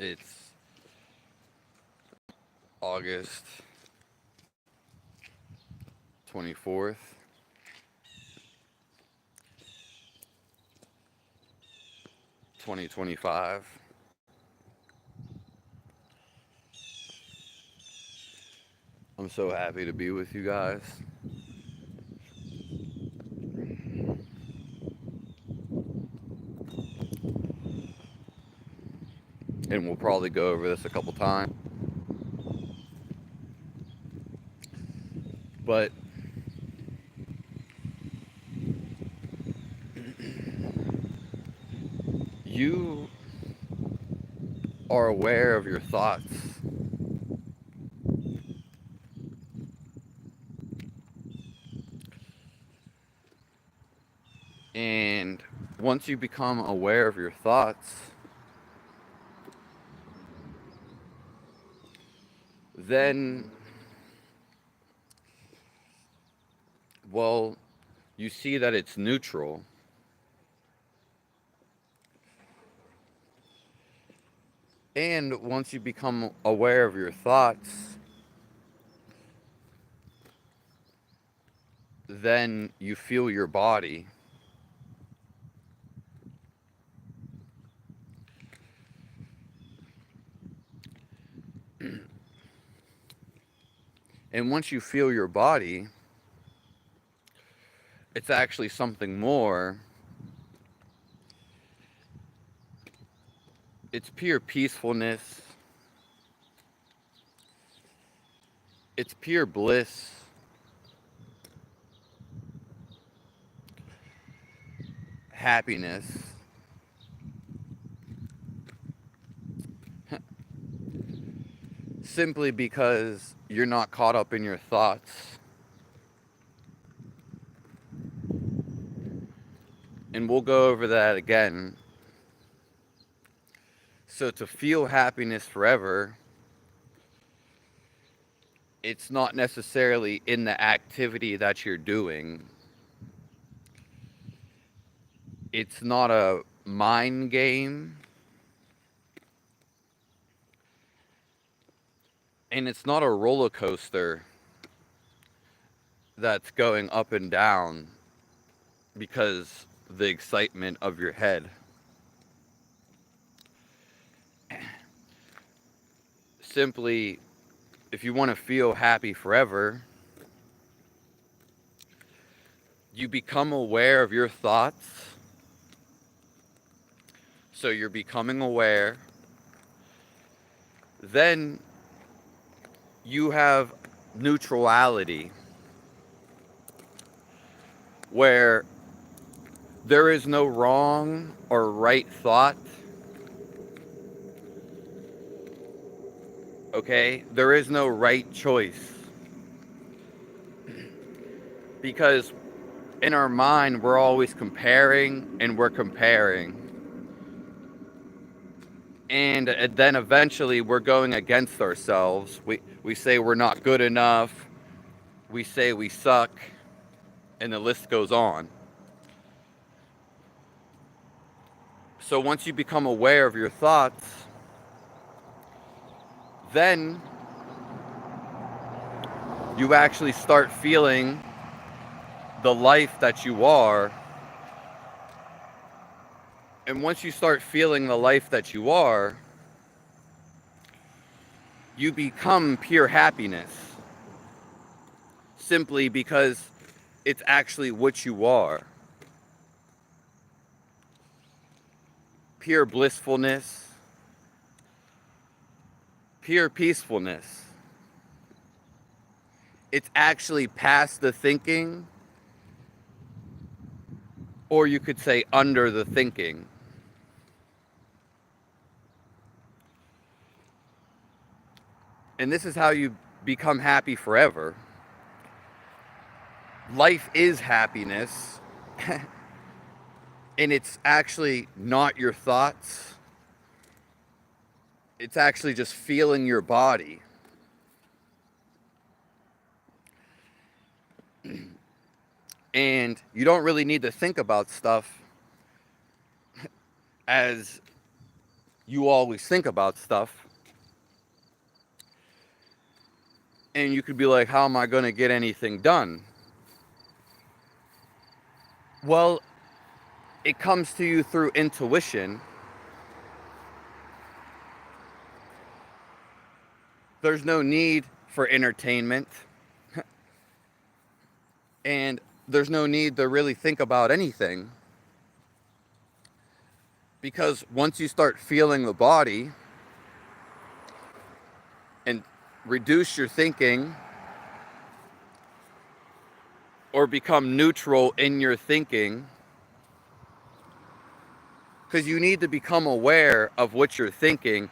It's August 24th, 2025. I'm so happy to be with you guys. And we'll probably go over this a couple times. But you are aware of your thoughts. And once you become aware of your thoughts, then, well, you see that it's neutral. And once you become aware of your thoughts, then you feel your body. And once you feel your body, it's actually something more. It's pure peacefulness. It's pure bliss. Happiness. Simply because you're not caught up in your thoughts. And we'll go over that again. So to feel happiness forever, it's not necessarily in the activity that you're doing. It's not a mind game. And it's not a roller coaster that's going up and down because the excitement of your head. Simply, if you want to feel happy forever, you become aware of your thoughts. So you're becoming aware. Then you have neutrality, where there is no wrong or right thought. Okay? There is no right choice. Because in our mind, we're always comparing and we're comparing. And then eventually we're going against ourselves. We say we're not good enough. We say we suck. And the list goes on. So once you become aware of your thoughts, then you actually start feeling the life that you are. And once you start feeling the life that you are, you become pure happiness. Simply because it's actually what you are. Pure blissfulness, pure peacefulness. It's actually past the thinking, or you could say under the thinking. And this is how you become happy forever. Life is happiness, and it's actually not your thoughts. It's actually just feeling your body. And you don't really need to think about stuff, as you always think about stuff. And you could be like, how am I going to get anything done? Well, it comes to you through intuition. There's no need for entertainment. And there's no need to really think about anything. Because once you start feeling the body and reduce your thinking or become neutral in your thinking, because you need to become aware of what you're thinking.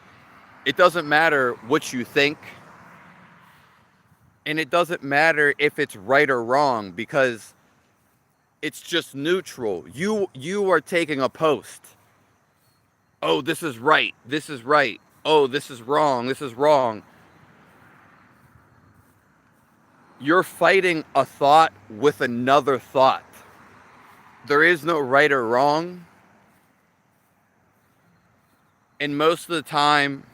It doesn't matter what you think, and it doesn't matter if it's right or wrong, because it's just neutral. You are taking a post. Oh, this is right. This is right. Oh, this is wrong. This is wrong. You're fighting a thought with another thought. There is no right or wrong. And most of the time,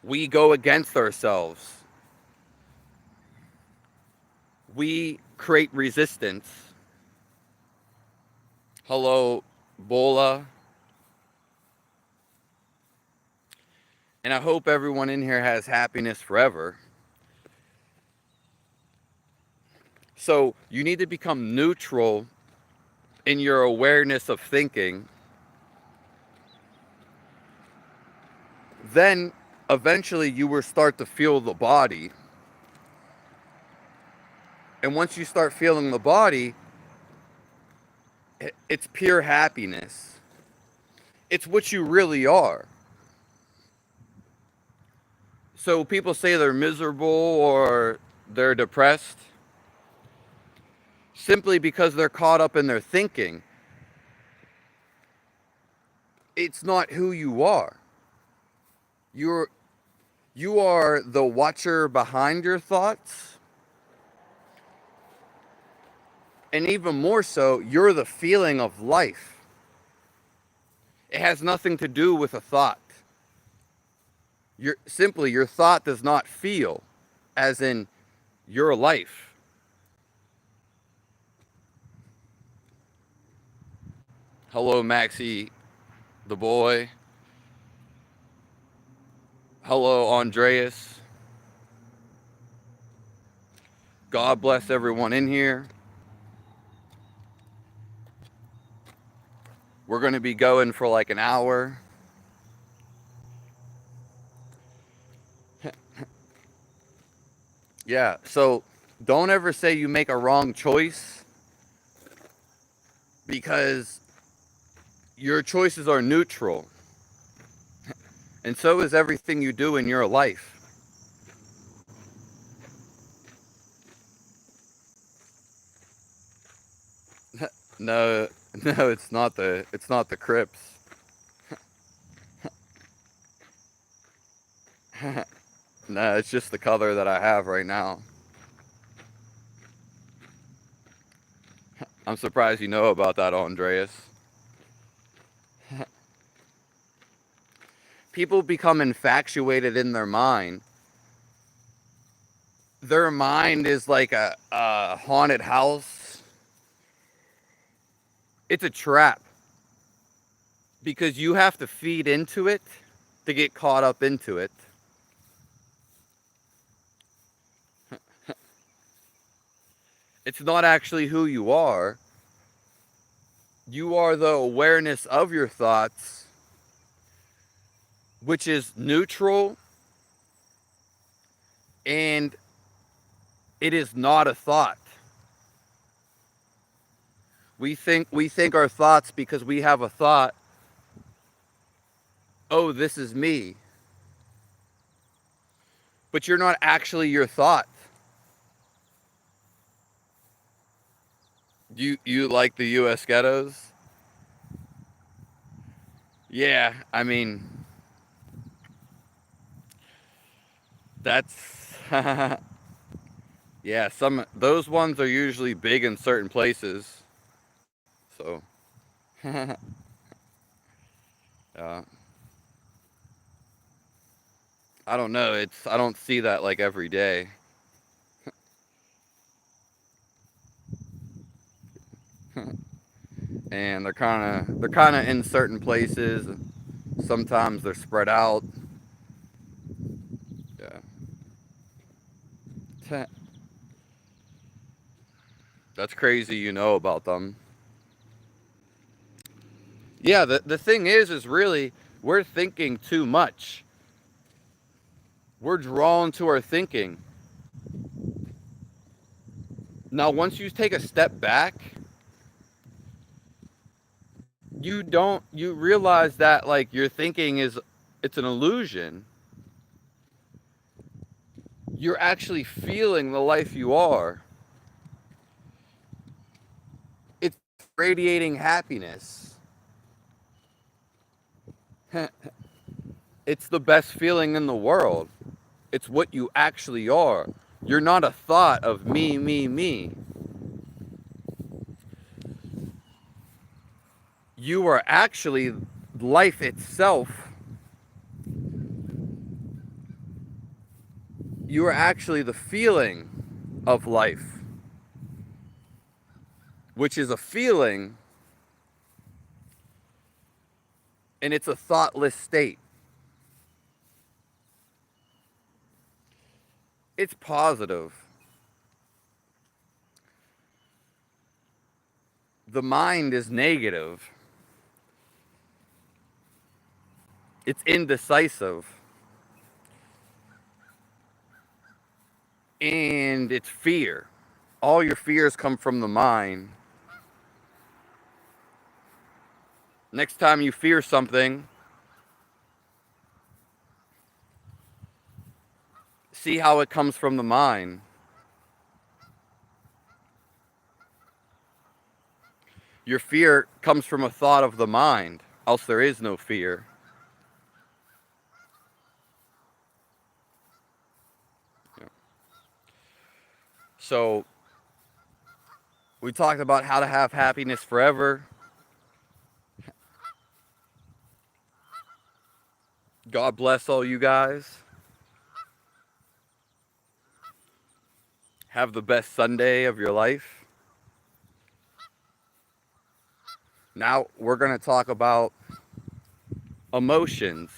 we go against ourselves. We create resistance. Hello, Bola. And I hope everyone in here has happiness forever. So you need to become neutral in your awareness of thinking. Then eventually you will start to feel the body. And once you start feeling the body, it's pure happiness. It's what you really are. So people say they're miserable or they're depressed simply because they're caught up in their thinking. It's not who you are. You are the watcher behind your thoughts. And even more so, you're the feeling of life. It has nothing to do with a thought. Your thought does not feel, as in your life. Hello, Maxie, the boy. Hello, Andreas. God bless everyone in here. We're going to be going for like an hour. Yeah, so don't ever say you make a wrong choice, because your choices are neutral. And so is everything you do in your life. No, no, it's not the Crips. No, it's just the color that I have right now. I'm surprised you know about that, Andreas. People become infatuated in their mind. Their mind is like a haunted house. It's a trap. Because you have to feed into it to get caught up into it. It's not actually who you are. You are the awareness of your thoughts, which is neutral, and it is not a thought. We think our thoughts because we have a thought, oh, this is me. But you're not actually your thought. You like the US ghettos? Yeah, I mean, that's yeah, those ones are usually big in certain places. So yeah. I don't know. I don't see that like every day. And they're kind of in certain places. Sometimes they're spread out. Yeah. That's crazy you know about them. Yeah, the thing is really we're thinking too much. We're drawn to our thinking. Now, once you take a step back, you realize that like your thinking is it's an illusion. You're actually feeling the life you are. It's radiating happiness. It's the best feeling in the world. It's what you actually are. You're not a thought of me, me, me. You are actually life itself. You are actually the feeling of life, which is a feeling and it's a thoughtless state. It's positive. The mind is negative. It's indecisive. And it's fear. All your fears come from the mind. Next time you fear something, see how it comes from the mind. Your fear comes from a thought of the mind, else there is no fear. Yeah. So, we talked about how to have happiness forever. God bless all you guys. Have the best Sunday of your life. Now, we're going to talk about emotions.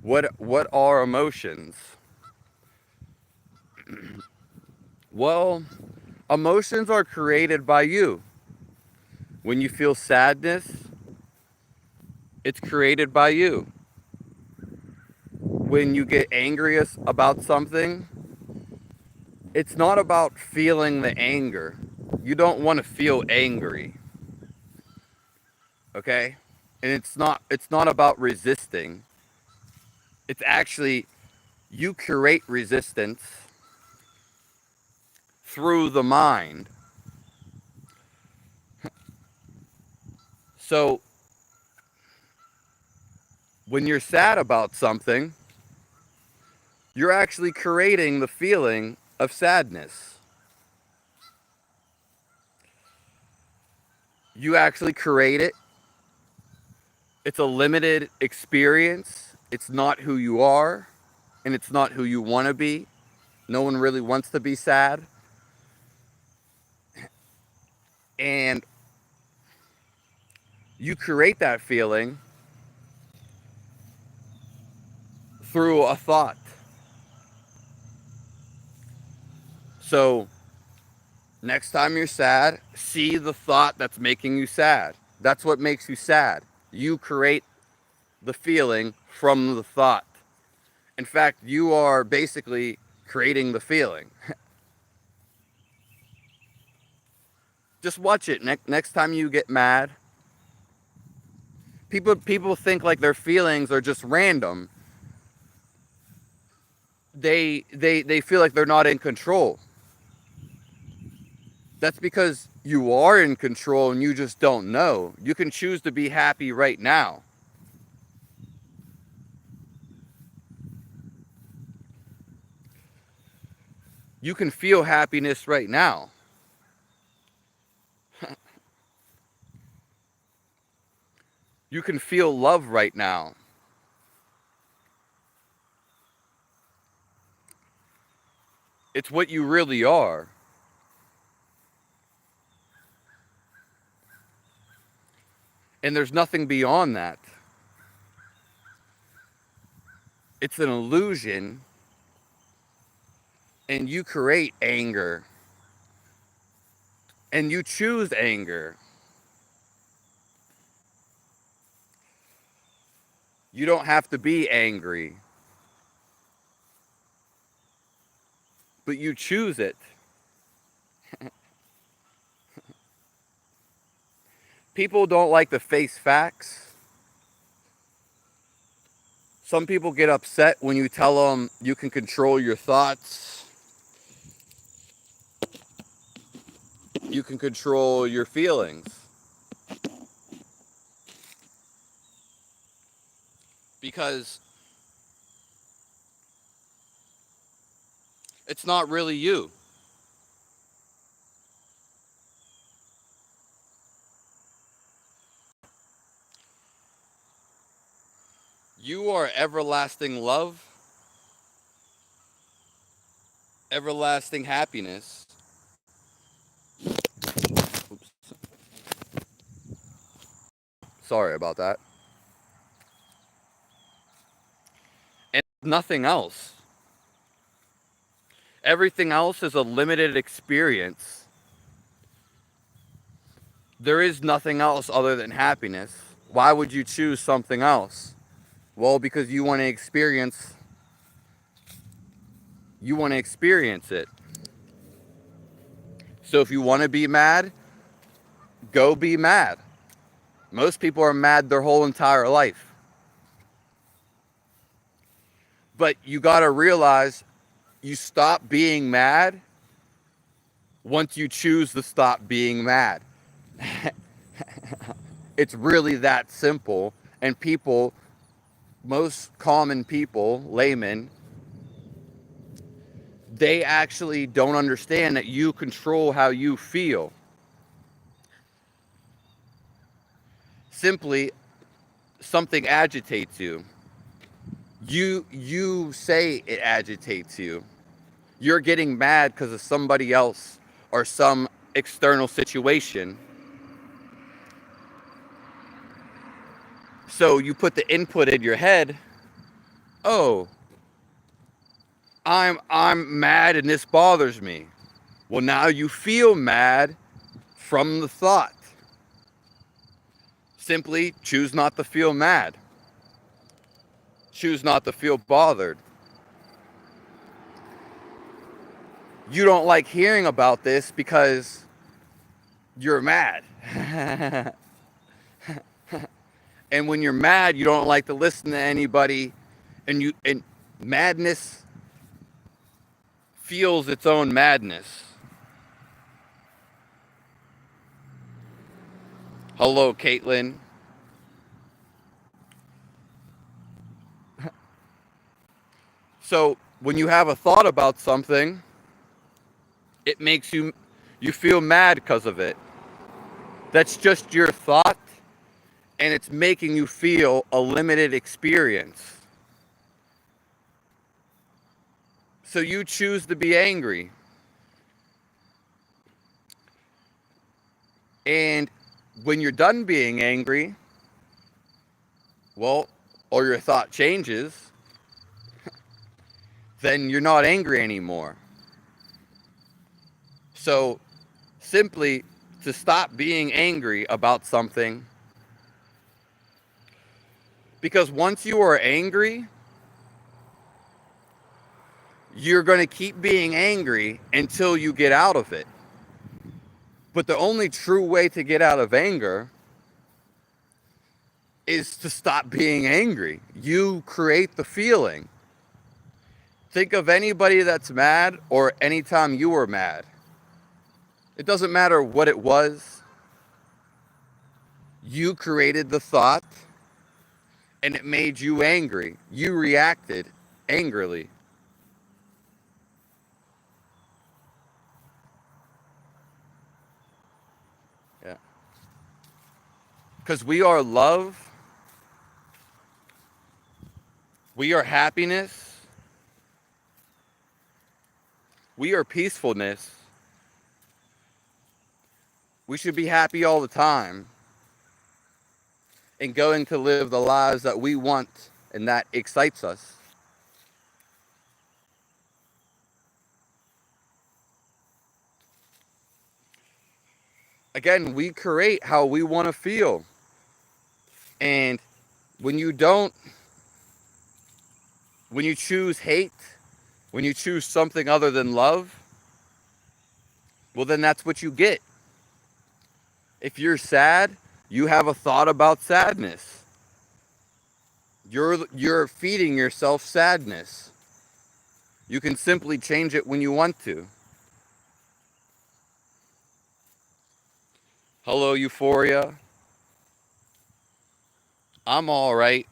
What are emotions? Well, emotions are created by you. When you feel sadness, it's created by you. When you get angry about something, it's not about feeling the anger. You don't want to feel angry, okay? And it's not about resisting. It's actually you create resistance through the mind. So, when you're sad about something, you're actually creating the feeling of sadness. You actually create it. It's a limited experience. It's not who you are, and it's not who you want to be. No one really wants to be sad. And you create that feeling through a thought. So, next time you're sad, see the thought that's making you sad. That's what makes you sad. You create the feeling from the thought. In fact, you are basically creating the feeling. Just watch it. Next time you get mad, people think like their feelings are just random. They feel like they're not in control. That's because you are in control and you just don't know. You can choose to be happy right now. You can feel happiness right now. You can feel love right now. It's what you really are. And there's nothing beyond that. It's an illusion, and you create anger, and you choose anger. You don't have to be angry, but you choose it. People don't like to face facts. Some people get upset when you tell them you can control your thoughts. You can control your feelings. Because it's not really you. You are everlasting love, everlasting happiness. Oops. Sorry about that. And nothing else. Everything else is a limited experience. There is nothing else other than happiness. Why would you choose something else? Well, because you want to experience it. So if you want to be mad, go be mad. Most people are mad their whole entire life. But you got to realize you stop being mad once you choose to stop being mad. It's really that simple. And people, most common people, laymen, they actually don't understand that you control how you feel. Simply, something agitates you. You say it agitates you. You're getting mad because of somebody else or some external situation. So you put the input in your head, oh, I'm mad and this bothers me. Well, now you feel mad from the thought. Simply choose not to feel mad. Choose not to feel bothered. You don't like hearing about this because you're mad. And when you're mad, you don't like to listen to anybody, and madness feels its own madness. Hello, Caitlin. So when you have a thought about something, it makes you feel mad because of it. That's just your thought, and it's making you feel a limited experience. So you choose to be angry. And when you're done being angry, well, or your thought changes, then you're not angry anymore. So simply to stop being angry about something, because once you are angry, you're going to keep being angry until you get out of it. But the only true way to get out of anger is to stop being angry. You create the feeling. Think of anybody that's mad or anytime you were mad. It doesn't matter what it was. You created the thought and it made you angry. You reacted angrily. Yeah. Because we are love, we are happiness, we are peacefulness. We should be happy all the time and going to live the lives that we want and that excites us. Again, we create how we want to feel. And when you don't, when you choose hate, when you choose something other than love, well, then that's what you get. If you're sad, you have a thought about sadness. You're feeding yourself sadness. You can simply change it when you want to. Hello, Euphoria. I'm all right.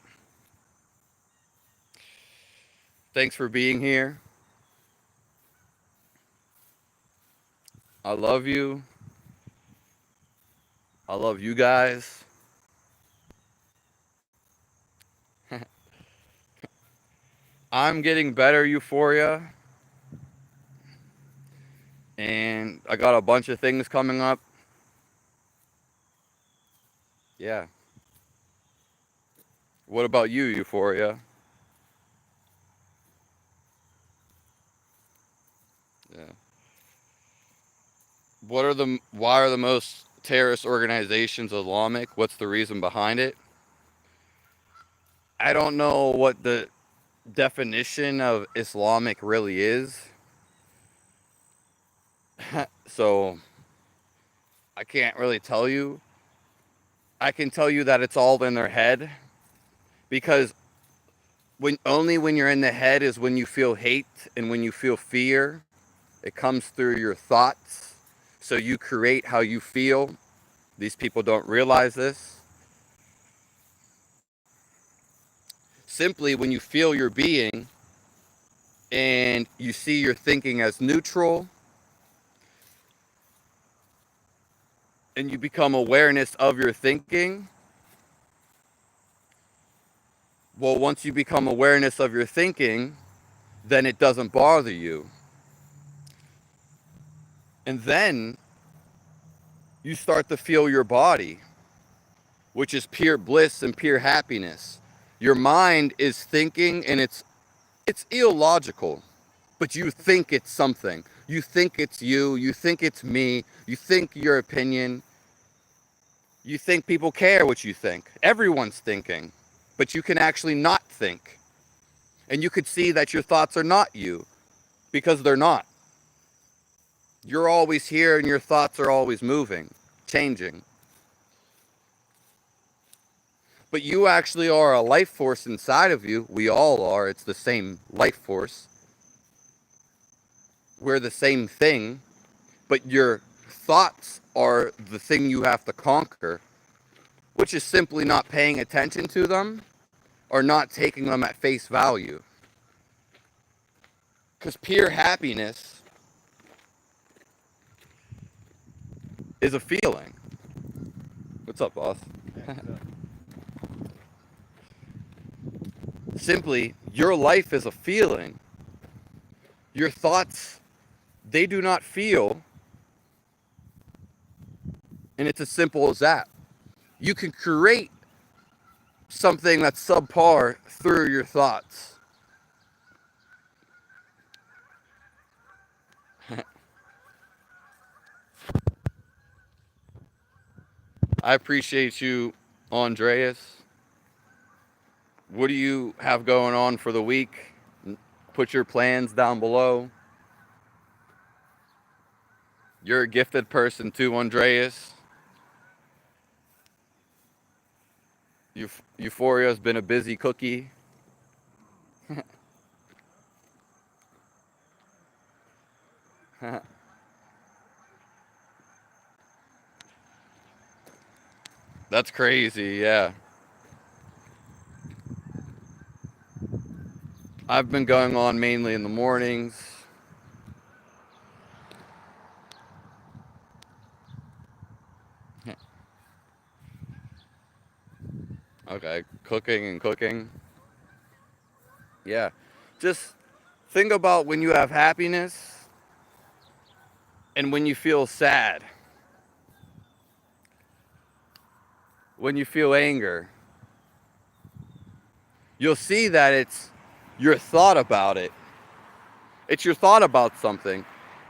Thanks for being here. I love you. I love you guys. I'm getting better, Euphoria. And I got a bunch of things coming up. Yeah. What about you, Euphoria? Yeah. Why are the most terrorist organizations Islamic? What's the reason behind it? I don't know what the definition of Islamic really is. So I can't really tell you. I can tell you that it's all in their head, because when you're in the head is when you feel hate and when you feel fear. It comes through your thoughts. So you create how you feel. These people don't realize this. Simply when you feel your being and you see your thinking as neutral and you become awareness of your thinking. Well, once you become awareness of your thinking, then it doesn't bother you. And then you start to feel your body, which is pure bliss and pure happiness. Your mind is thinking and it's illogical, but you think it's something. You think it's you think it's me, you think your opinion, you think people care what you think. Everyone's thinking, but you can actually not think. And you could see that your thoughts are not you, because they're not. You're always here and your thoughts are always moving, changing. But you actually are a life force inside of you. We all are. It's the same life force. We're the same thing, but your thoughts are the thing you have to conquer, which is simply not paying attention to them or not taking them at face value. Because pure happiness is a feeling. What's up, boss? Simply, your life is a feeling. Your thoughts, they do not feel, and it's as simple as that. You can create something that's subpar through your thoughts. I appreciate you, Andreas. What do you have going on for the week? Put your plans down below. You're a gifted person too, Andreas. Euphoria's been a busy cookie. That's crazy, yeah. I've been going on mainly in the mornings. Okay, cooking and cooking. Yeah. Just think about when you have happiness And when you feel sad, when you feel anger, you'll see that it's your thought about it. It's your thought about something.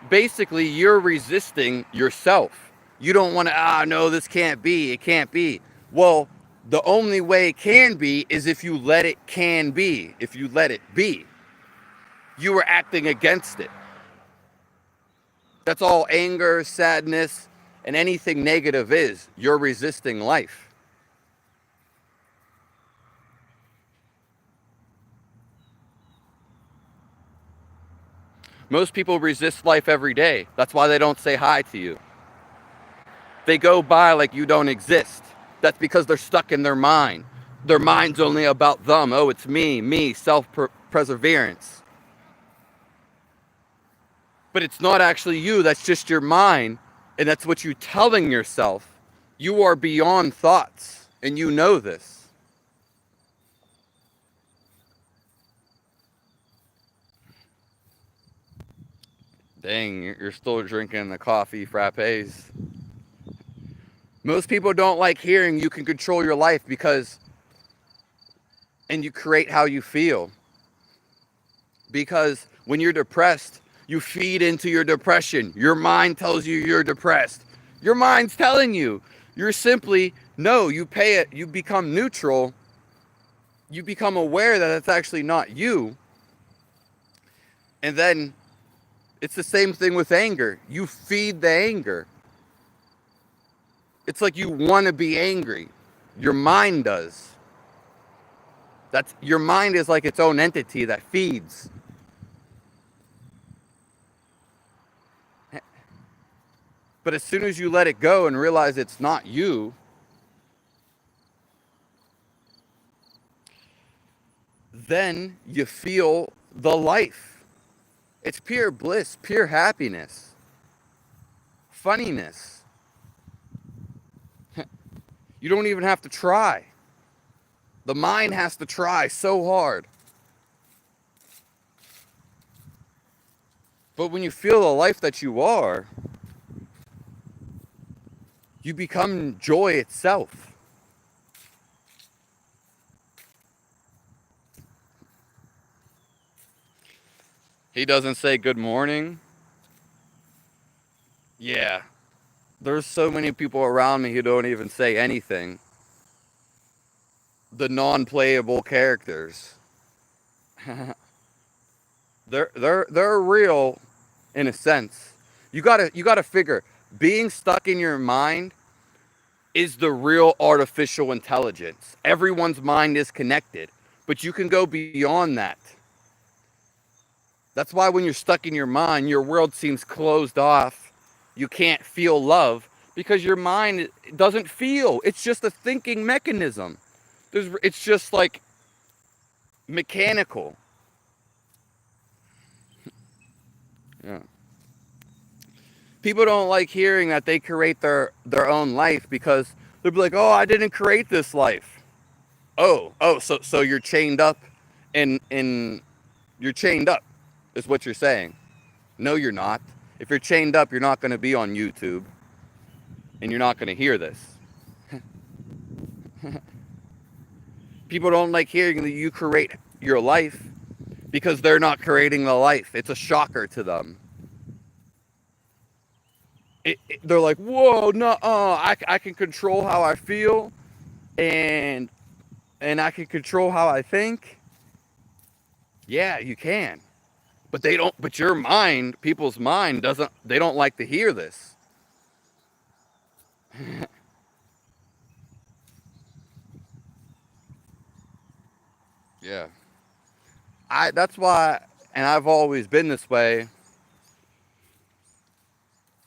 Basically, you're resisting yourself. You don't want to, no, this can't be. It can't be. Well, the only way it can be is if you let it can be. If you let it be. You are acting against it. That's all anger, sadness, and anything negative is. You're resisting life. Most people resist life every day. That's why they don't say hi to you. They go by like you don't exist. That's because they're stuck in their mind. Their mind's only about them. Oh, it's me, self-perseverance. But it's not actually you. That's just your mind. And that's what you're telling yourself. You are beyond thoughts. And you know this. Dang, you're still drinking the coffee frappes. Most people don't like hearing you can control your life and you create how you feel. Because when you're depressed, you feed into your depression. Your mind tells you you're depressed. Your mind's telling you. You're simply, no, you pay it, you become neutral. You become aware that it's actually not you. And then it's the same thing with anger. You feed the anger. It's like you want to be angry. Your mind does. Your mind is like its own entity that feeds. But as soon as you let it go and realize it's not you, then you feel the life. It's pure bliss, pure happiness, funniness. You don't even have to try. The mind has to try so hard. But when you feel the life that you are, you become joy itself. He doesn't say good morning. Yeah. There's so many people around me who don't even say anything. The non-playable characters. They're real in a sense. You gotta figure, being stuck in your mind is the real artificial intelligence. Everyone's mind is connected, but you can go beyond that. That's why when you're stuck in your mind, your world seems closed off. You can't feel love because your mind doesn't feel. It's just a thinking mechanism. It's just like mechanical. Yeah. People don't like hearing that they create their own life because they'll be like, "Oh, I didn't create this life." So you're chained up, and you're chained up, is what you're saying. No, you're not. If you're chained up, you're not going to be on YouTube, and you're not going to hear this. People don't like hearing that you create your life because they're not creating the life. It's a shocker to them. They're like, whoa, I can control how I feel, and I can control how I think. Yeah, you can. But they don't, but your mind, people's mind they don't like to hear this. Yeah. That's why, and I've always been this way.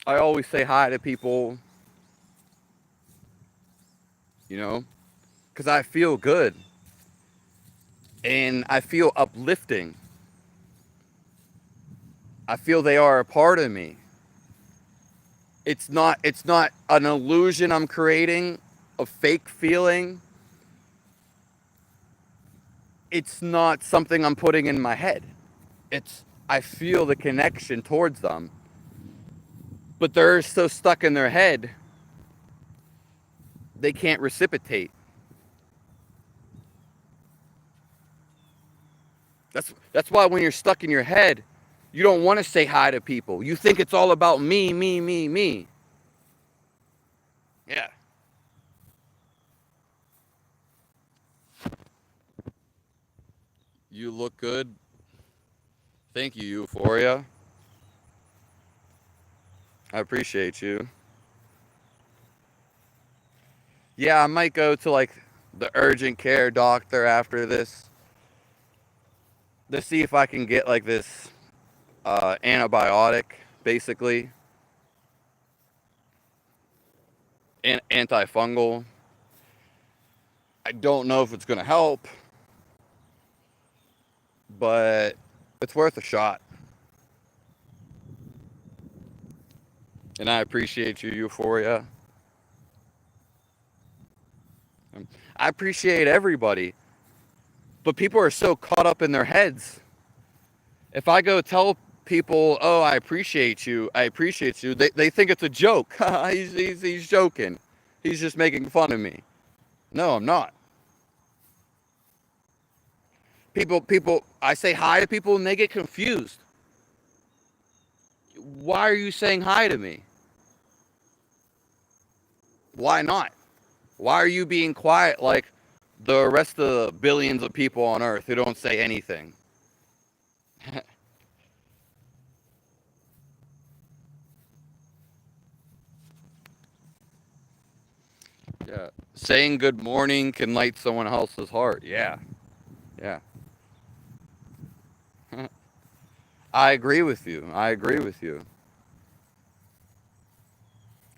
I always say hi to people, because I feel good and I feel uplifting. I feel they are a part of me. It's not an illusion I'm creating, a fake feeling. It's not something I'm putting in my head. I feel the connection towards them. but they're so stuck in their head, they can't reciprocate. That's why when you're stuck in your head, you don't want to say hi to people. You think it's all about me, me, me, me. Yeah. You look good. Thank you, Euphoria. I appreciate you. Yeah, I might go to like the urgent care doctor after this to see if I can get like this antibiotic, basically, antifungal. I don't know if it's gonna help, but it's worth a shot. And I appreciate you, Euphoria. I appreciate everybody, but people are so caught up in their heads. If I go tell people, "Oh, I appreciate you," they think it's a joke. He's joking. He's just making fun of me. No, I'm not. People, I say hi to people and they get confused. Why are you saying hi to me? Why not? Why are you being quiet like the rest of the billions of people on Earth who don't say anything? Yeah. Saying good morning can light someone else's heart. Yeah. Yeah. I agree with you. I agree with you.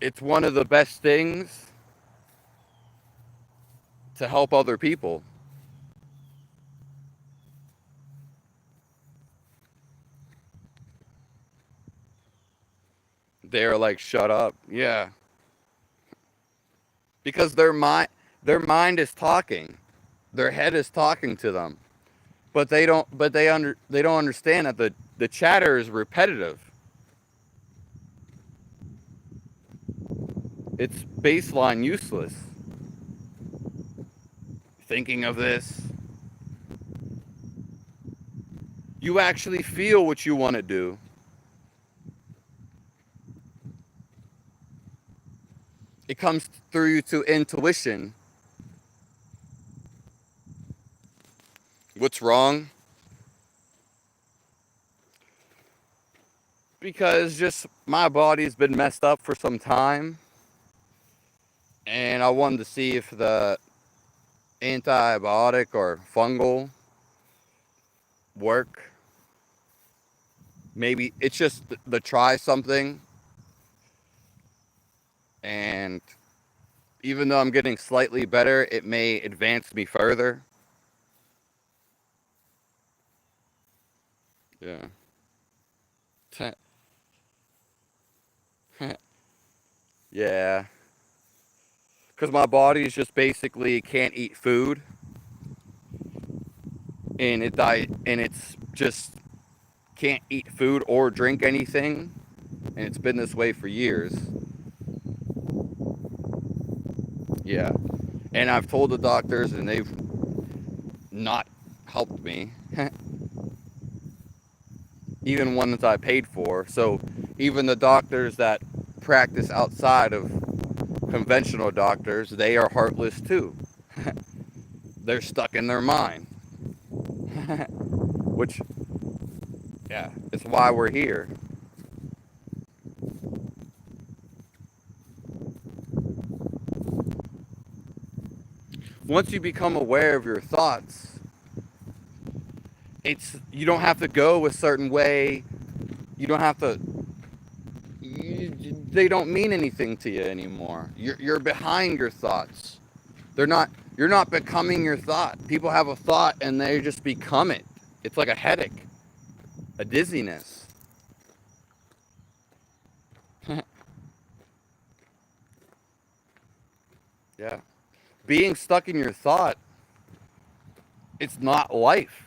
It's one of the best things to help other people. They're like, shut up. Yeah. Because their mind is talking. Their head is talking to them. But they don't understand that the chatter is repetitive. It's baseline useless. Thinking of this. You actually feel what you want to do. It comes through you to intuition. What's wrong? Because just my body's been messed up for some time, and I wanted to see if the antibiotic or fungal work. Maybe it's just the try something, and even though I'm getting slightly better, it may advance me further. Yeah. Yeah. Because my body is just basically can't eat food, and it's just can't eat food or drink anything, and it's been this way for years. Yeah. And I've told the doctors, and they've not helped me. Even ones I paid for. So even the doctors that practice outside of conventional doctors, they are heartless too. They're stuck in their mind. Which, yeah, it's why we're here. Once you become aware of your thoughts, it's you don't have to go a certain way. You don't have to. They don't mean anything to you anymore. You're behind your thoughts. They're not. You're not becoming your thought. People have a thought and they just become it. It's like a headache, a dizziness. Yeah. Being stuck in your thought, it's not life.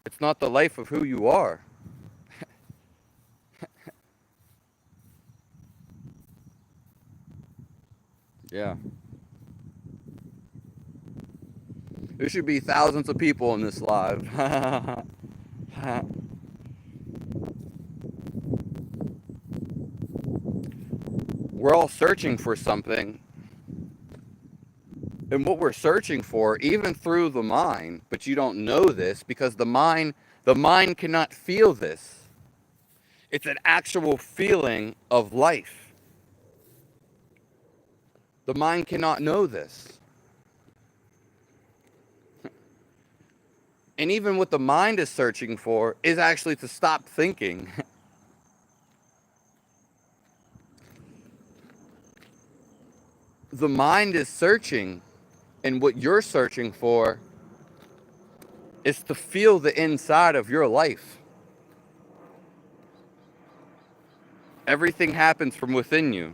It's not the life of who you are. Yeah. There should be thousands of people in this live. We're all searching for something. And what we're searching for, even through the mind, but you don't know this because the mind cannot feel this. It's an actual feeling of life. The mind cannot know this. And even what the mind is searching for is actually to stop thinking. The mind is searching, and what you're searching for is to feel the inside of your life. Everything happens from within you.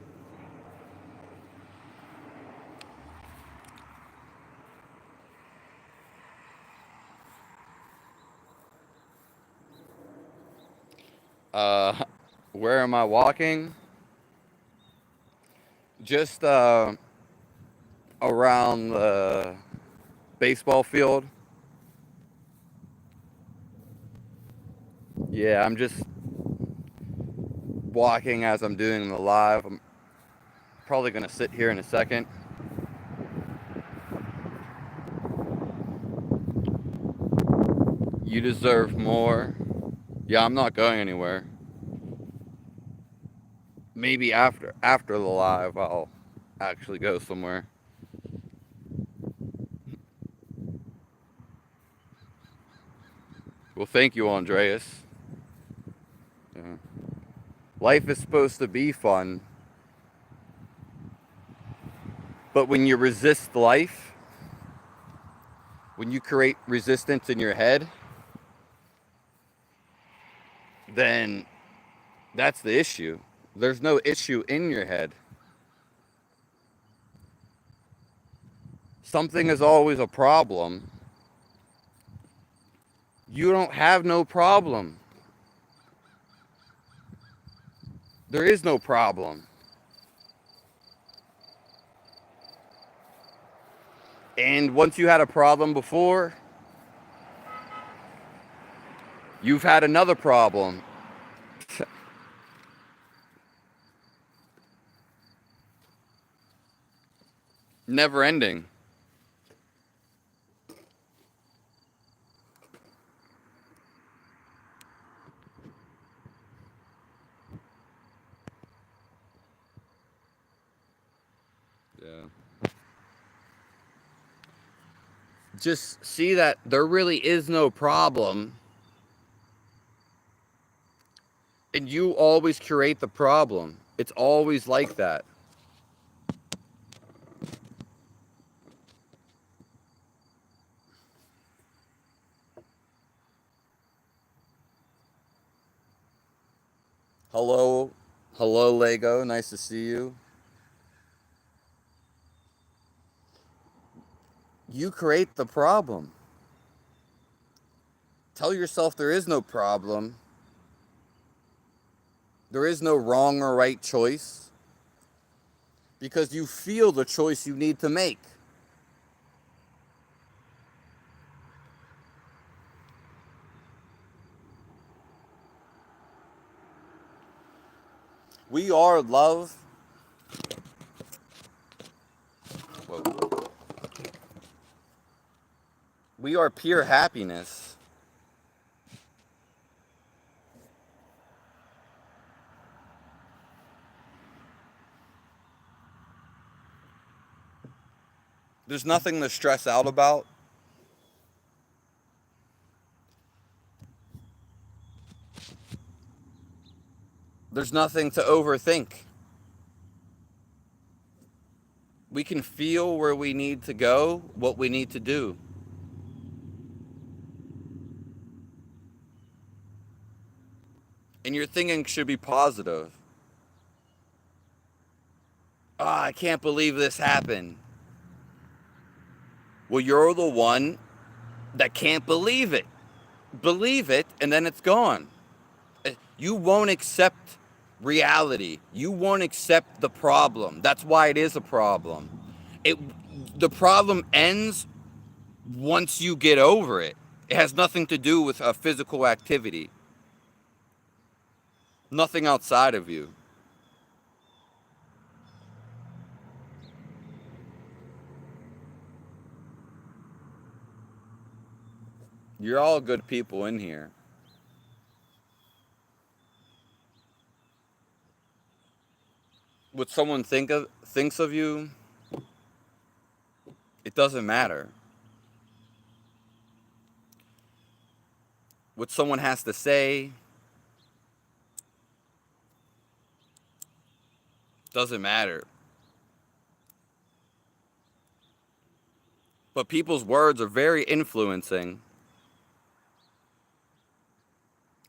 Uh, where am I walking? Just around the baseball field. Yeah, I'm just walking as I'm doing the live. I'm probably going to sit here in a second. You deserve more. Yeah, I'm not going anywhere. Maybe after the live, I'll actually go somewhere. Well, thank you, Andreas. Yeah. Life is supposed to be fun, but when you resist life, when you create resistance in your head, then that's the issue. There's no issue in your head. Something is always a problem. You don't have no problem. There is no problem. And once you had a problem before, you've had another problem. Never ending. Yeah. Just see that there really is no problem, and you always create the problem. It's always like that. Hello, hello, Lego. Nice to see you. You create the problem. Tell yourself there is no problem. There is no wrong or right choice because you feel the choice you need to make. We are love. Whoa. We are pure happiness. There's nothing to stress out about. There's nothing to overthink. We can feel where we need to go, what we need to do. And your thinking should be positive. Ah, I can't believe this happened. Well, you're the one that can't believe it. Believe it, and then it's gone. You won't accept reality. You won't accept the problem. That's why it is a problem. It the problem ends once you get over it. It has nothing to do with a physical activity. Nothing outside of you. You're all good people in here. What someone thinks of you, it doesn't matter. What someone has to say doesn't matter. But people's words are very influencing.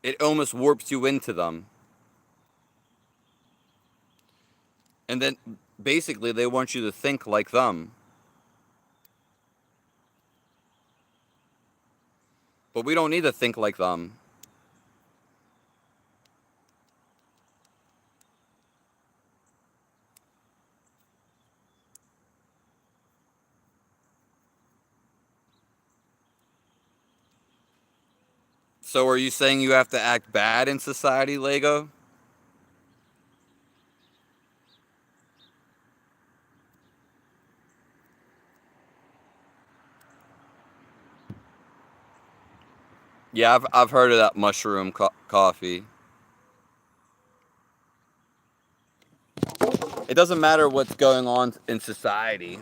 It almost warps you into them. And then basically they want you to think like them. But we don't need to think like them. So are you saying you have to act bad in society, Lego? Yeah, I've heard of that mushroom coffee. It doesn't matter what's going on in society.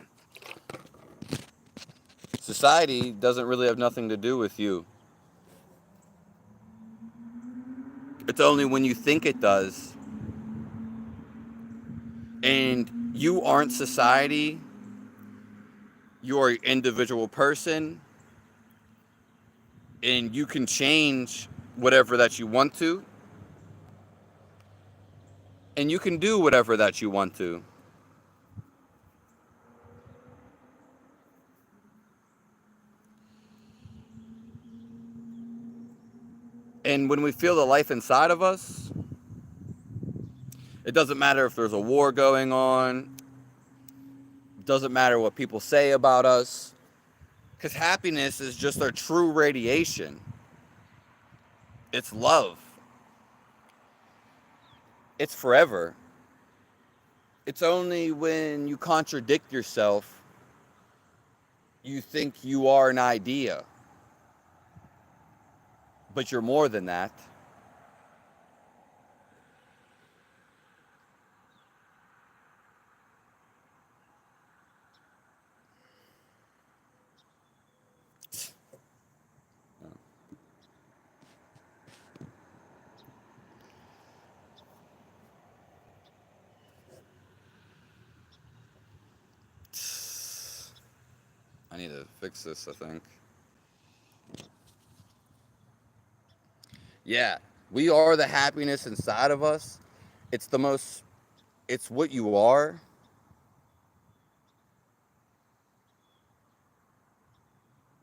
Society doesn't really have nothing to do with you. It's only when you think it does. And you aren't society. You're an individual person. And you can change whatever that you want to. And you can do whatever that you want to. And when we feel the life inside of us, it doesn't matter if there's a war going on. It doesn't matter what people say about us. Because happiness is just our true radiation. It's love. It's forever. It's only when you contradict yourself, you think you are an idea. But you're more than that. I need to fix this, I think. Yeah, we are the happiness inside of us. It's the most, it's what you are.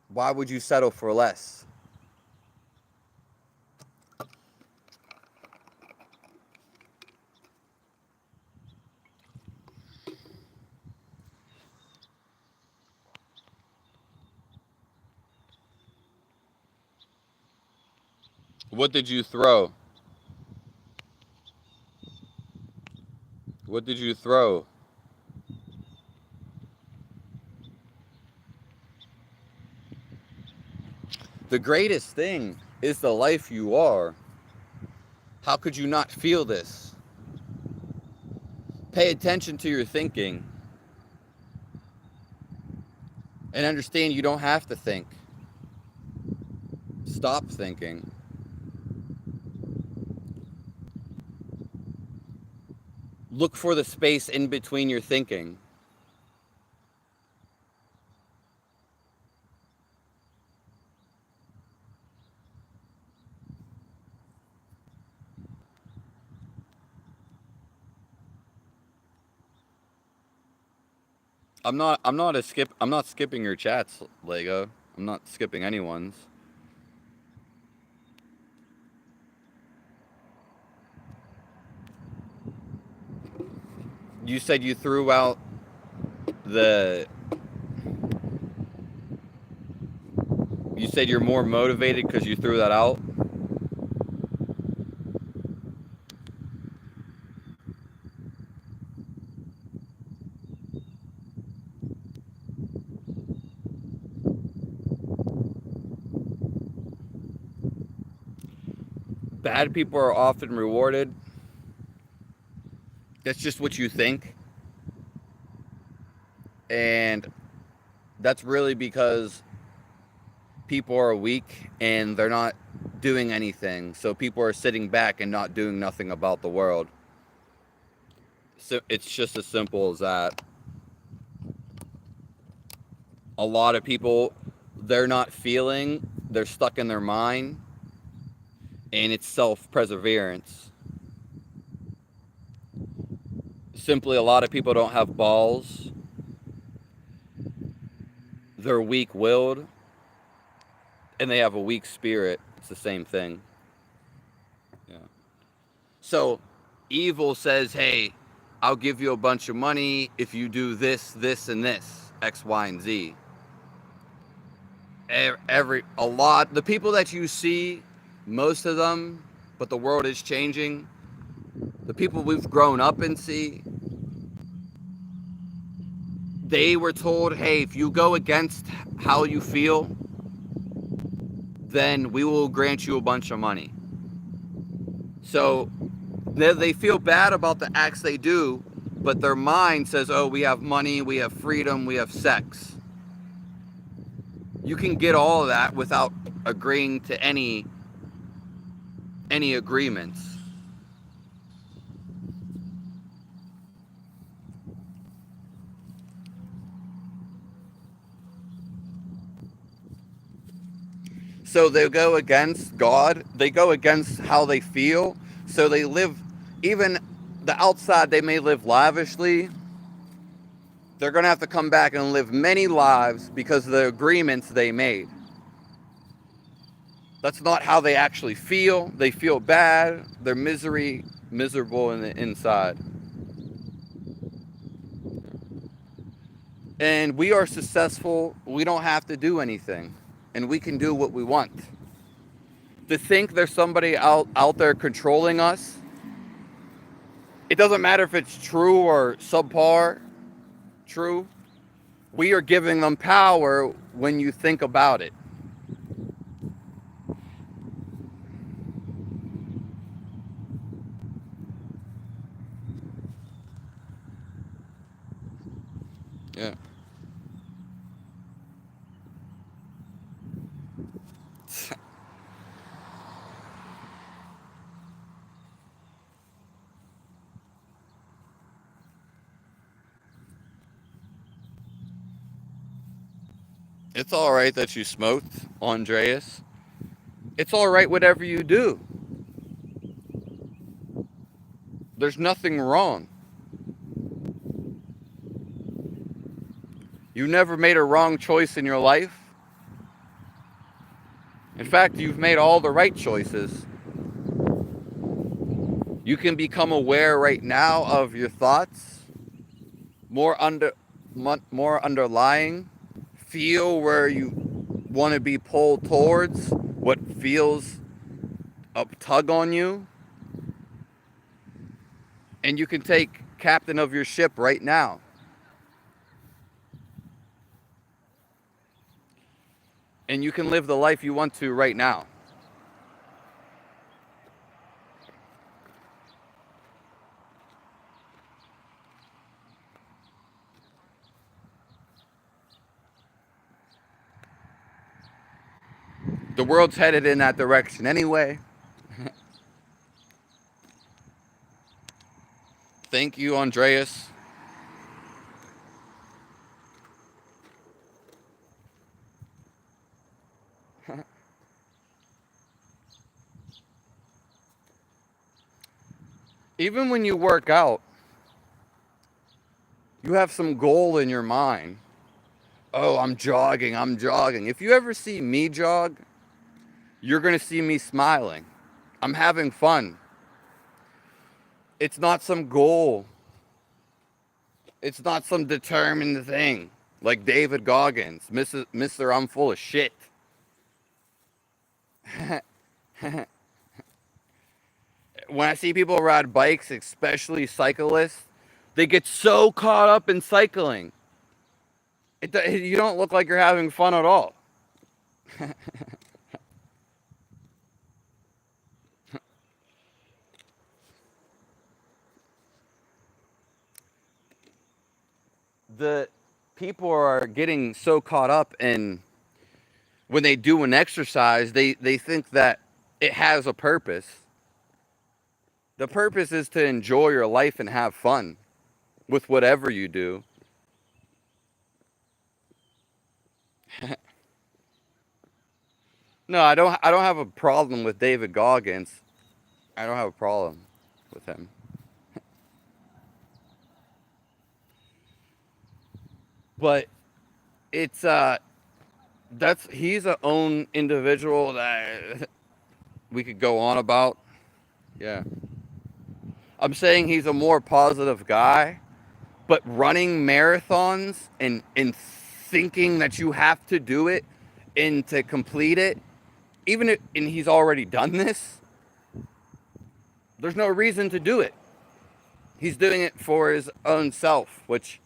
Why would you settle for less? What did you throw? What did you throw? The greatest thing is the life you are. How could you not feel this? Pay attention to your thinking and understand you don't have to think. Stop thinking. Look for the space in between your thinking. I'm not skipping your chats, Lego. I'm not skipping anyone's. You said you threw out the... You said you're more motivated because you threw that out? Bad people are often rewarded. That's just what you think. And that's really because people are weak and they're not doing anything. So people are sitting back and not doing nothing about the world. So it's just as simple as that. A lot of people, they're not feeling, they're stuck in their mind, and it's self-perseverance. Simply, a lot of people don't have balls. They're weak-willed, and they have a weak spirit. It's the same thing. Yeah. So, evil says, hey, I'll give you a bunch of money if you do this, this, and this, X, Y, and Z. The people that you see, most of them, but the world is changing. The people we've grown up and see, they were told, hey, if you go against how you feel, then we will grant you a bunch of money. So they feel bad about the acts they do, but their mind says, oh, we have money, we have freedom, we have sex. You can get all of that without agreeing to any agreements. So they go against God, they go against how they feel, so they live, even the outside, they may live lavishly. They're going to have to come back and live many lives because of the agreements they made. That's not how they actually feel. They feel bad. They're miserable in the inside. And we are successful. We don't have to do anything. And we can do what we want. To think there's somebody out there controlling us, it doesn't matter if it's true or subpar true. We are giving them power when you think about it. Yeah. It's all right that you smoked, Andreas. It's all right whatever you do. There's nothing wrong. You never made a wrong choice in your life. In fact, you've made all the right choices. You can become aware right now of your thoughts, more underlying, feel where you want to be pulled towards, what feels a tug on you, and you can take captain of your ship right now. And you can live the life you want to right now. The world's headed in that direction anyway. Thank you, Andreas. Even when you work out, you have some goal in your mind. Oh, I'm jogging. If you ever see me jog, you're going to see me smiling. I'm having fun. It's not some goal. It's not some determined thing like David Goggins, Mr. I'm full of shit. When I see people ride bikes, especially cyclists, they get so caught up in cycling. You don't look like you're having fun at all. The people are getting so caught up in when they do an exercise, they think that it has a purpose. The purpose is to enjoy your life and have fun with whatever you do. No, I don't have a problem with David Goggins. I don't have a problem with him. But it's that's he's a own individual that we could go on about. Yeah. I'm saying he's a more positive guy, but running marathons and thinking that you have to do it and to complete it, even if and he's already done this, there's no reason to do it. He's doing it for his own self, which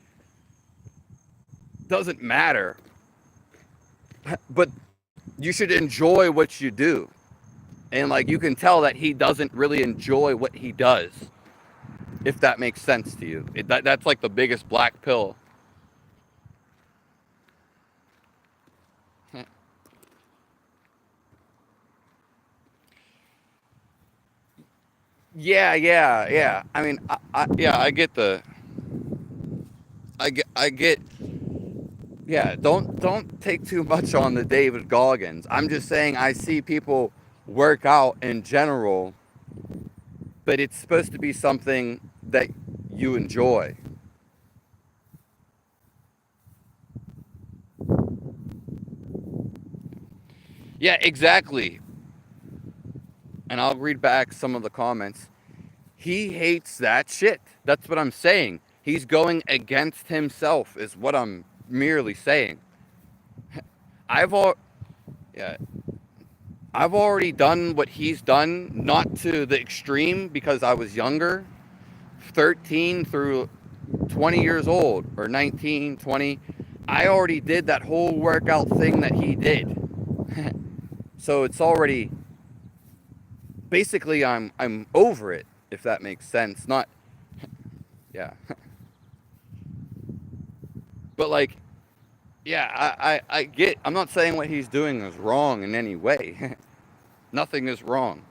doesn't matter. But you should enjoy what you do. And like you can tell that he doesn't really enjoy what he does, if that makes sense to you. That's like the biggest black pill. Yeah. I mean, yeah, I get. Yeah, don't take too much on the David Goggins. I'm just saying I see people work out in general, but it's supposed to be something that you enjoy. Yeah, exactly. And I'll read back some of the comments. He hates that shit. That's what I'm saying. He's going against himself, is what I'm merely saying. I've al- yeah, I've already done what he's done, not to the extreme because I was younger, 13 through 20 years old, or 19, 20. I already did that whole workout thing that he did. So it's already basically I'm over it, if that makes sense. Not yeah. But like yeah, I get I'm not saying what he's doing is wrong in any way. Nothing is wrong.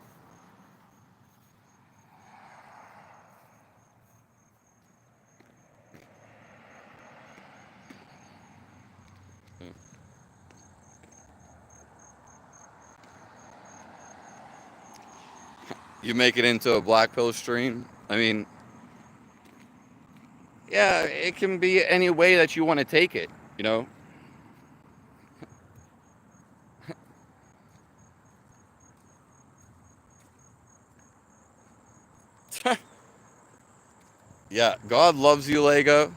You make it into a black pill stream. I mean, yeah, it can be any way that you want to take it, you know? Yeah, God loves you, Lego.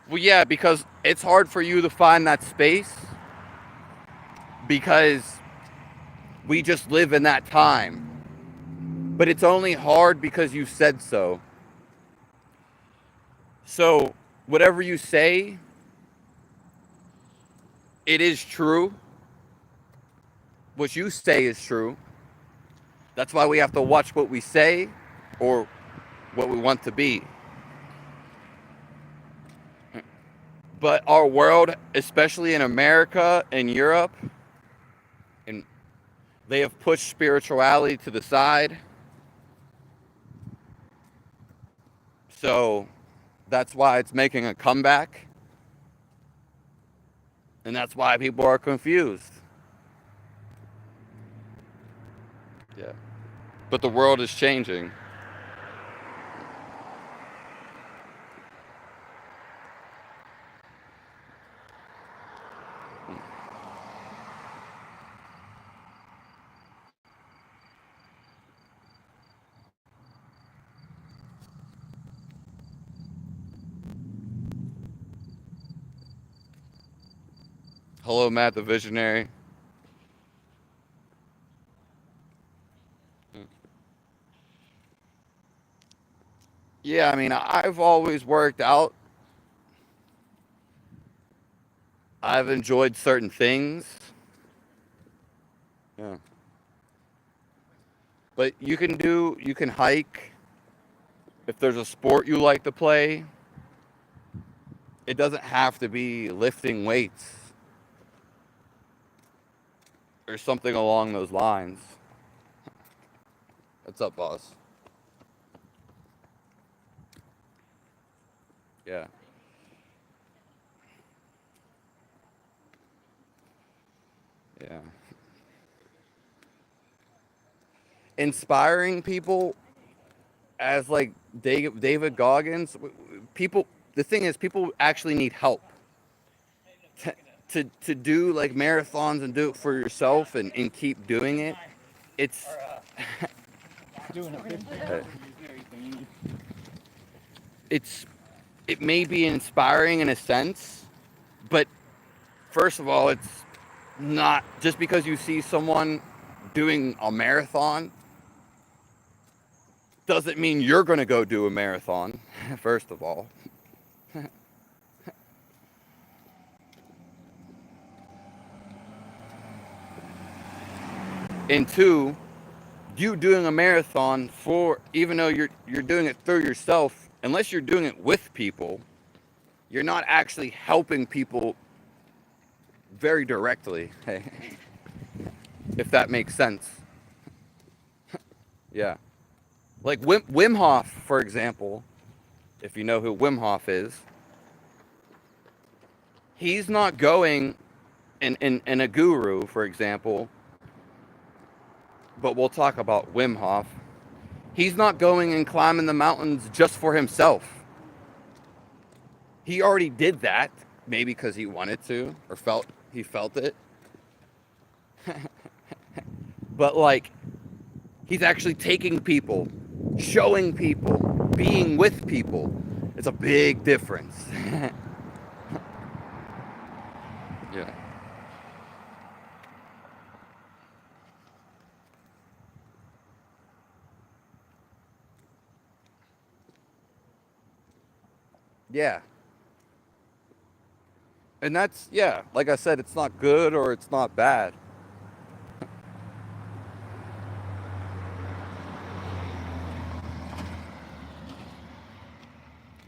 Well, yeah, because it's hard for you to find that space because we just live in that time. But it's only hard because you said so. So, whatever you say, it is true. What you say is true. That's why we have to watch what we say or what we want to be. But our world, especially in America and Europe, and they have pushed spirituality to the side. So that's why it's making a comeback. And that's why people are confused. Yeah. But the world is changing. Hello, Matt the Visionary. Yeah, I mean, I've always worked out. I've enjoyed certain things. Yeah. But you can hike. If there's a sport you like to play, it doesn't have to be lifting weights or something along those lines. What's up, boss? Yeah. Yeah. Inspiring people as like David Goggins, people, the thing is, people actually need help to, to do like marathons and do it for yourself and keep doing it. It's it's it may be inspiring in a sense, but first of all, it's not just because you see someone doing a marathon doesn't mean you're going to go do a marathon. First of all, and two, you doing a marathon for, even though you're doing it through yourself, unless you're doing it with people, you're not actually helping people very directly. If that makes sense. Yeah. Like Wim Hof, for example, if you know who Wim Hof is, he's not going, and a guru, for example, but we'll talk about Wim Hof. He's not going and climbing the mountains just for himself. He already did that, maybe because he wanted to or he felt it. But like, he's actually taking people, showing people, being with people. It's a big difference. Yeah. Yeah. And that's, yeah, like I said, it's not good or it's not bad.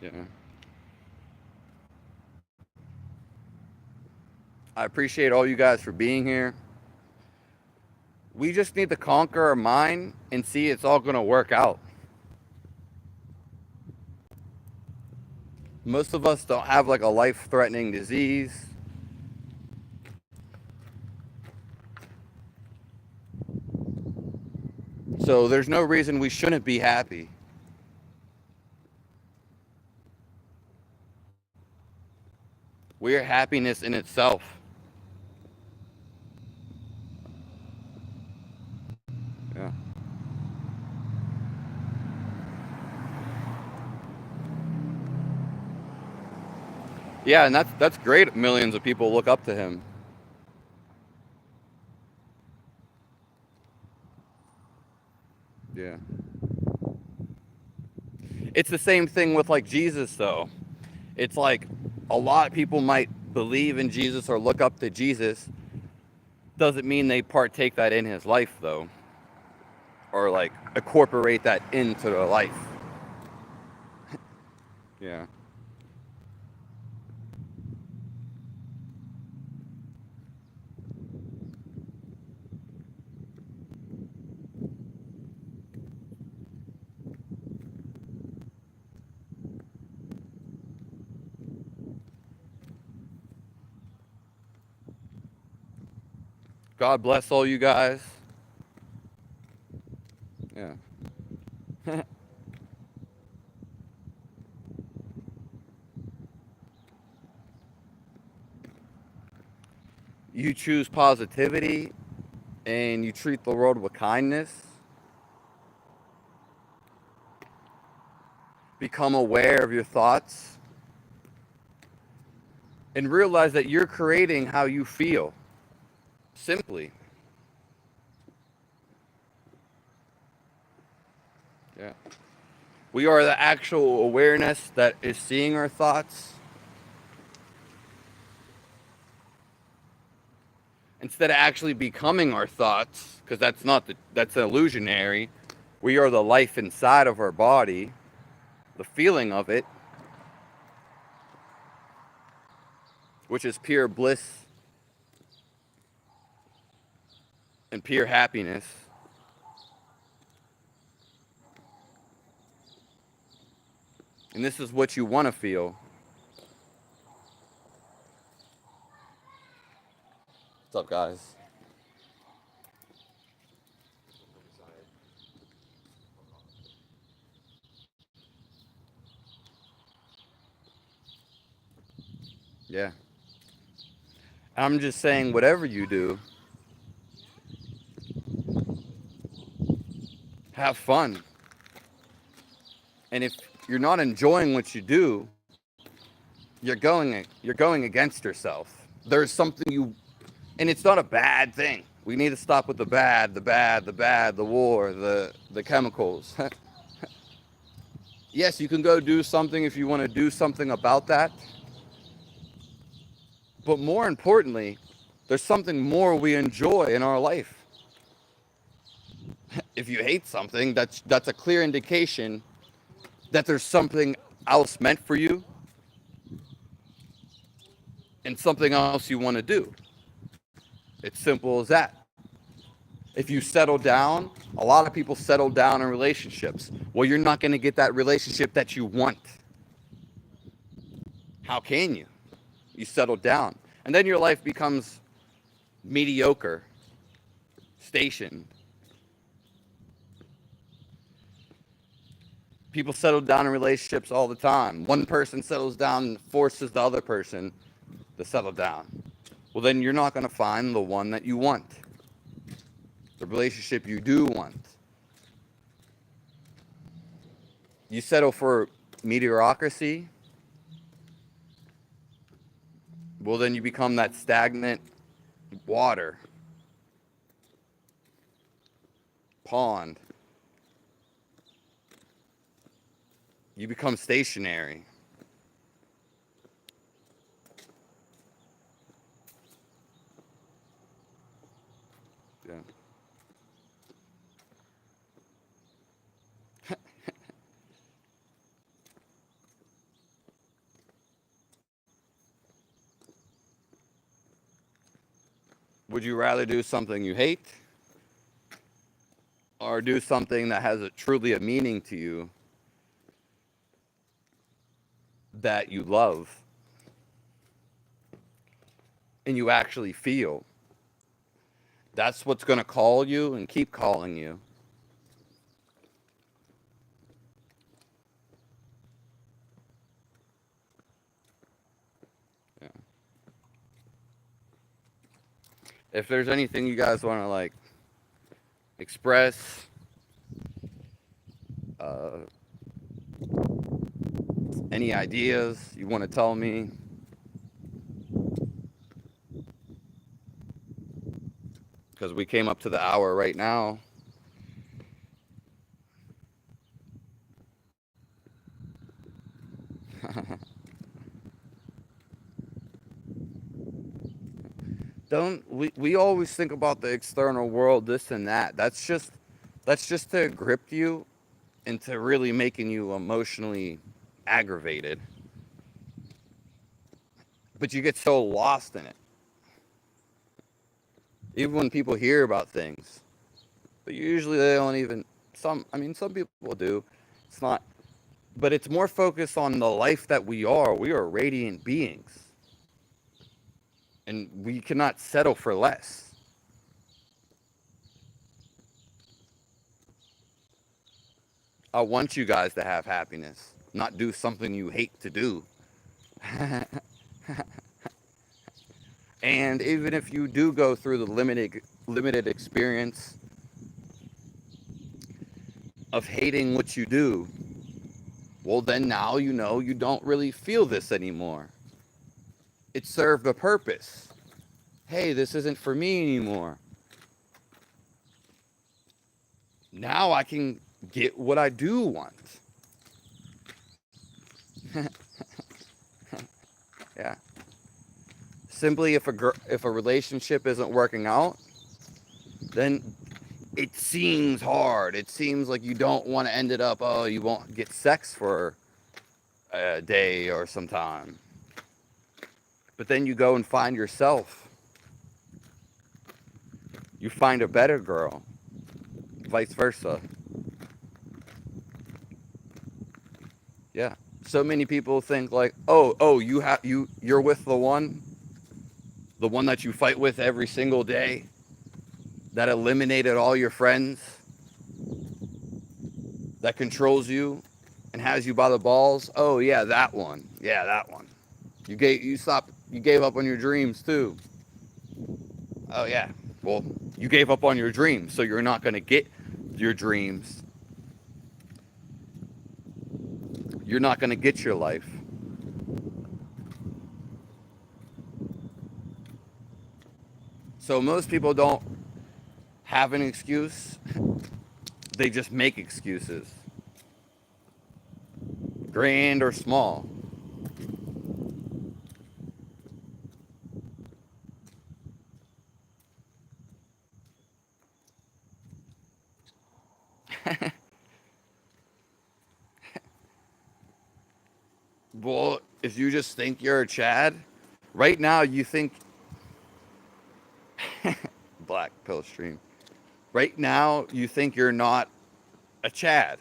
Yeah. I appreciate all you guys for being here. We just need to conquer our mind and see it's all going to work out. Most of us don't have like a life-threatening disease. So there's no reason we shouldn't be happy. We're happiness in itself. Yeah. Yeah, and that's great. Millions of people look up to him. Yeah. It's the same thing with like Jesus though. It's like a lot of people might believe in Jesus or look up to Jesus. Doesn't mean they partake that in his life though. Or like incorporate that into their life. Yeah. God bless all you guys. Yeah. You choose positivity and you treat the world with kindness. Become aware of your thoughts. and realize that you're creating how you feel. Simply. Yeah. We are the actual awareness that is seeing our thoughts. Instead of actually becoming our thoughts, because that's illusionary. We are the life inside of our body, the feeling of it, which is pure bliss and pure happiness. And this is what you want to feel. What's up, guys? Yeah. I'm just saying, whatever you do, have fun. And if you're not enjoying what you do, you're going against yourself. There's something you, and it's not a bad thing. We need to stop with the bad, the war, the chemicals. Yes, you can go do something if you want to do something about that. But more importantly, there's something more we enjoy in our life. If you hate something, that's a clear indication that there's something else meant for you and something else you want to do. It's simple as that. If you settle down, a lot of people settle down in relationships. Well, you're not going to get that relationship that you want. How can you? You settle down. And then your life becomes mediocre, stationed. People settle down in relationships all the time. One person settles down and forces the other person to settle down. Well, then you're not going to find the one that you want, the relationship you do want. You settle for mediocrity, well, then you become that stagnant water pond. You become stationary. Yeah. Would you rather do something you hate or do something that has truly a meaning to you that you love and you actually feel? That's what's going to call you and keep calling you. Yeah. If there's anything you guys want to like express, uh, any ideas you want to tell me, because we came up to the hour right now. Don't we always think about the external world, this and that. That's just to grip you into really making you emotionally aggravated. But you get so lost in it. Even when people hear about things. But usually they don't even some people do. It's not, but it's more focused on the life that we are. We are radiant beings. And we cannot settle for less. I want you guys to have happiness, not do something you hate to do. And even if you do go through the limited experience of hating what you do, well then now you know you don't really feel this anymore. It served a purpose. Hey, this isn't for me anymore. Now I can get what I do want. Yeah. Simply, if a relationship isn't working out, then it seems hard. It seems like you don't want to end it up. Oh, you won't get sex for a day or some time. But then you go and find yourself. You find a better girl. Vice versa. Yeah. So many people think like, you're with the one that you fight with every single day, that eliminated all your friends, that controls you and has you by the balls. Oh yeah, that one. Yeah, that one. You gave up on your dreams too. Oh yeah. Well, you gave up on your dreams, so you're not going to get your dreams. You're not going to get your life. So most people don't have an excuse. They just make excuses. Grand or small. Well, if you just think you're a Chad, right now you think black pill stream. Right now you think you're not a Chad.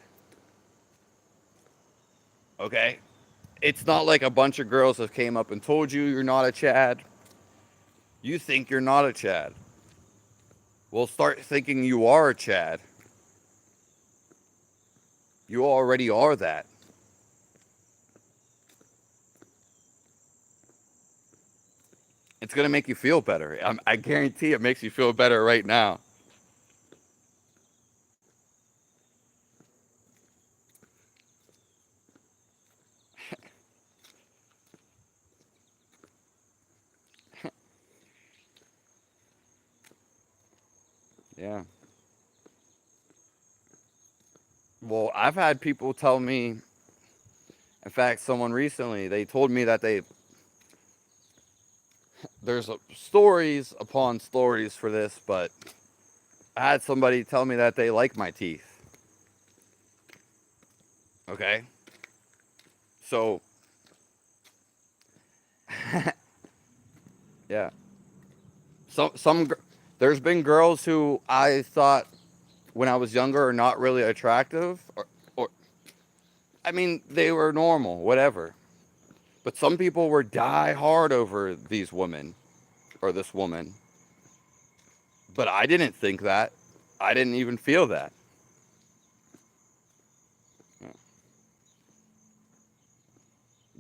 Okay? It's not like a bunch of girls have came up and told you you're not a Chad. You think you're not a Chad. Well, start thinking you are a Chad. You already are that. It's going to make you feel better. I guarantee it makes you feel better right now. Yeah. Well, I've had people tell me, in fact, someone recently, they told me that there's stories upon stories for this, but I had somebody tell me that they like my teeth. Okay? So, yeah. There's been girls who I thought when I was younger are not really attractive, or I mean, they were normal, whatever. But some people were die hard over these women, or this woman. But I didn't think that. I didn't even feel that.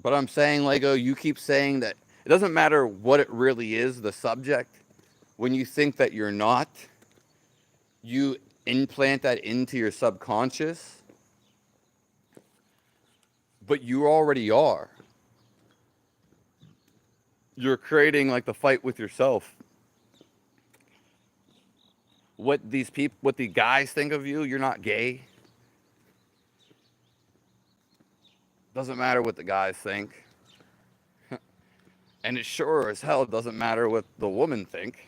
But I'm saying, Lego, you keep saying that it doesn't matter what it really is, the subject. When you think that you're not, you implant that into your subconscious, but you already are. You're creating like the fight with yourself. What the guys think of you, you're not gay. Doesn't matter what the guys think. And it sure as hell doesn't matter what the women think.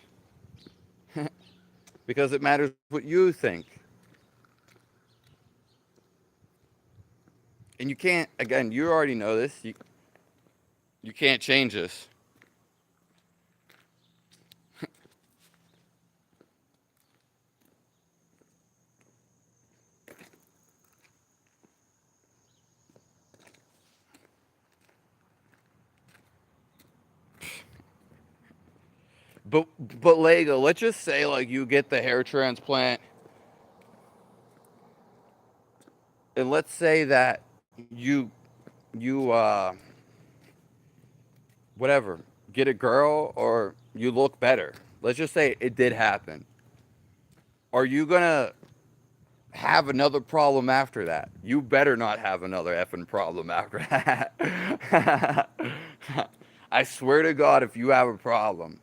Because it matters what you think. And you can't, again, you already know this. You can't change this. But Lego, let's just say like you get the hair transplant, and let's say that you whatever, get a girl or you look better. Let's just say it did happen. Are you gonna have another problem after that? You better not have another effing problem after that. I swear to God, if you have a problem,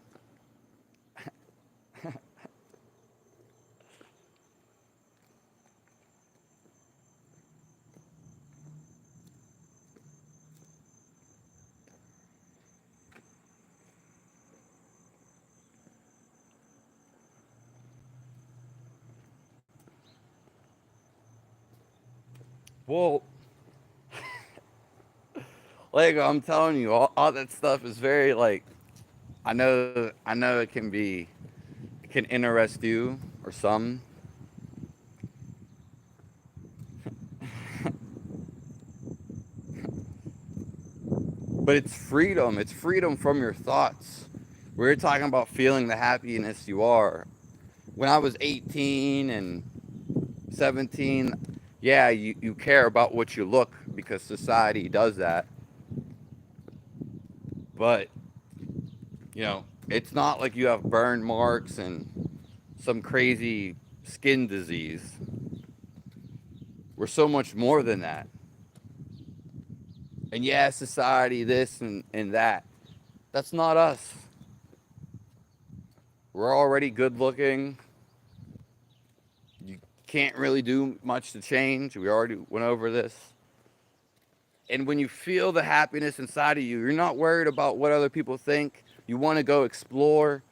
well, like I'm telling you, all that stuff is very like I know it can interest you or some, but it's freedom. It's freedom from your thoughts. We're talking about feeling the happiness you are. When I was 18 and 17, yeah, you care about what you look because society does that. But, you know, it's not like you have burn marks and some crazy skin disease. We're so much more than that. And yeah, society, this and that. That's not us. We're already good looking. You can't really do much to change. We already went over this. And when you feel the happiness inside of you, you're not worried about what other people think. You want to go explore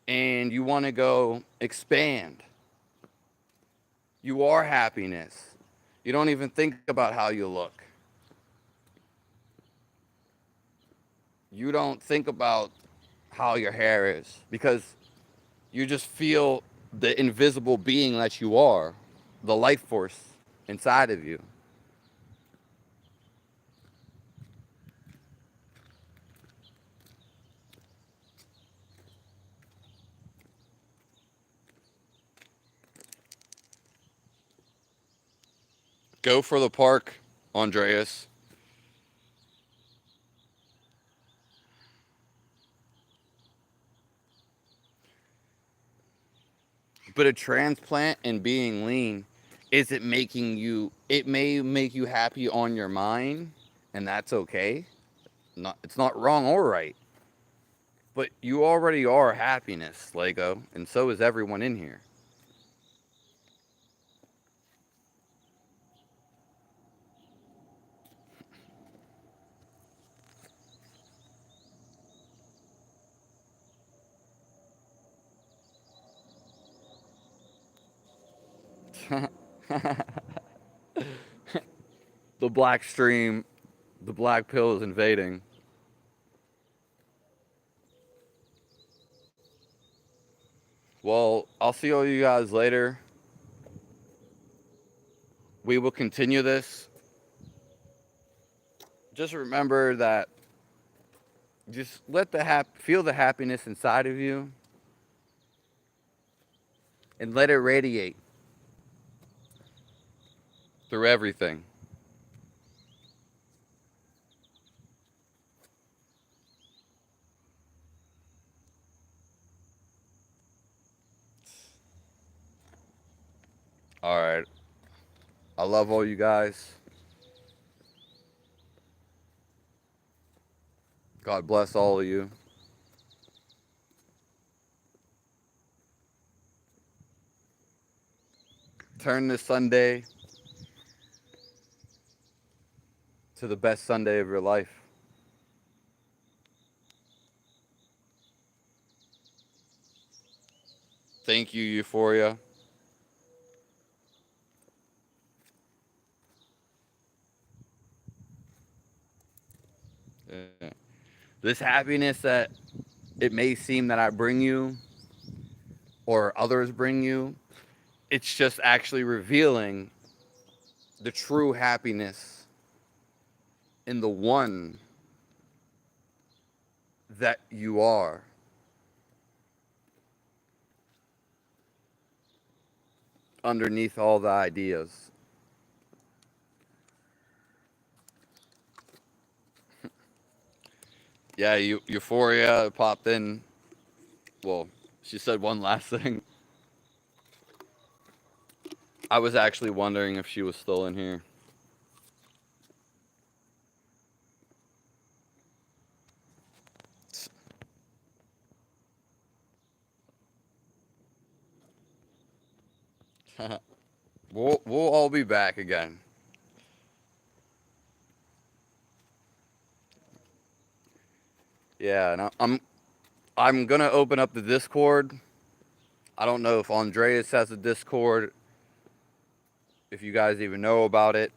and you want to go expand. You are happiness. You don't even think about how you look. You don't think about how your hair is because you just feel the invisible being that you are, the life force inside of you. Go for the park, Andreas. But a transplant and being lean isn't making you, it may make you happy on your mind, and that's okay. It's not wrong or right. But you already are happiness, Lego, and so is everyone in here. The black stream, the black pill is invading. Well, I'll see all you guys later. We will continue this. Just remember that just let feel the happiness inside of you and let it radiate through everything. All right. I love all you guys. God bless all of you. Turn this Sunday to the best Sunday of your life. Thank you, Euphoria. Yeah. This happiness that it may seem that I bring you or others bring you, it's just actually revealing the true happiness in the one that you are underneath all the ideas. Yeah, Euphoria popped in. Well, she said one last thing. I was actually wondering if she was still in here. We'll all be back again. Yeah, and I'm gonna open up the Discord. I don't know if Andreas has a Discord, if you guys even know about it,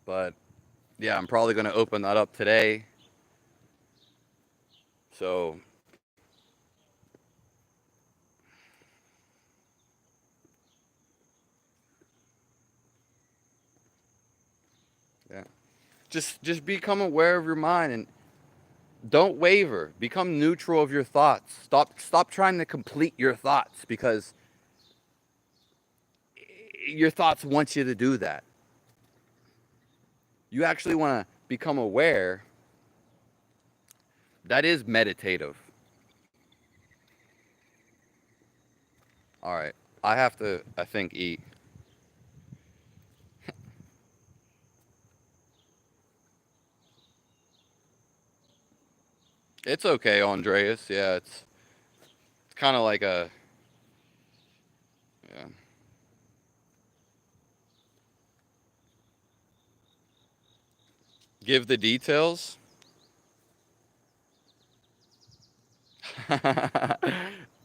but yeah, I'm probably gonna open that up today. So yeah, just become aware of your mind and don't waver. Become neutral of your thoughts. Stop trying to complete your thoughts because your thoughts want you to do that. You actually want to become aware. That is meditative. All right. I have to, I think, eat. It's okay, Andreas. Yeah, it's kind of like a yeah. Give the details.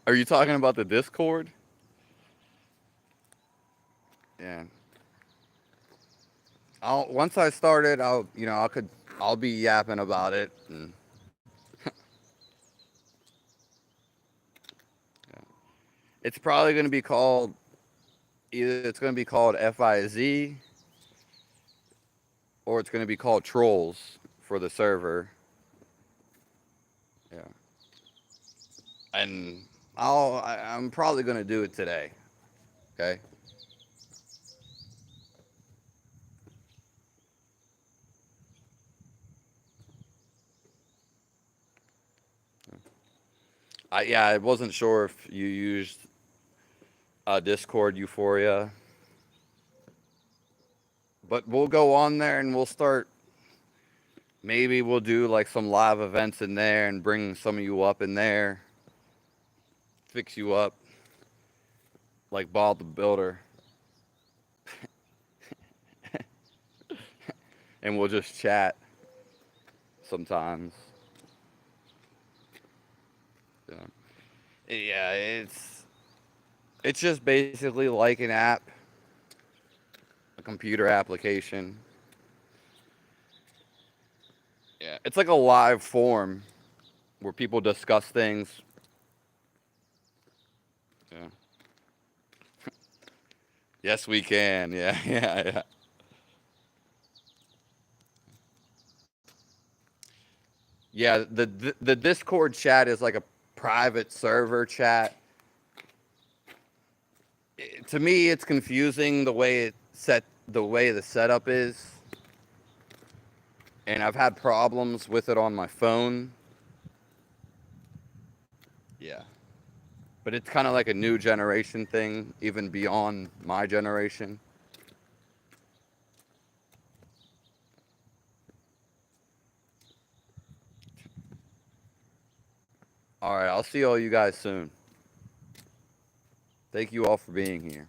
Are you talking about the Discord? Yeah. I'll once I started, I'll be yapping about it. And, yeah. It's probably going to be called either it's going to be called FIZ or it's going to be called Trolls for the server. Yeah. And I'm probably going to do it today. Okay. I wasn't sure if you used Discord Euphoria, but we'll go on there and we'll start. Maybe we'll do like some live events in there and bring some of you up in there, fix you up like Bob the Builder, and we'll just chat sometimes. Yeah, yeah, it's just basically like an app, a computer application. Yeah, it's like a live forum where people discuss things. Yeah. Yes, we can. Yeah, yeah, yeah. Yeah, the Discord chat is like a private server chat. To me, it's confusing the way the setup is, and I've had problems with it on my phone. Yeah, but it's kind of like a new generation thing, even beyond my generation. All right, I'll see all you guys soon. Thank you all for being here.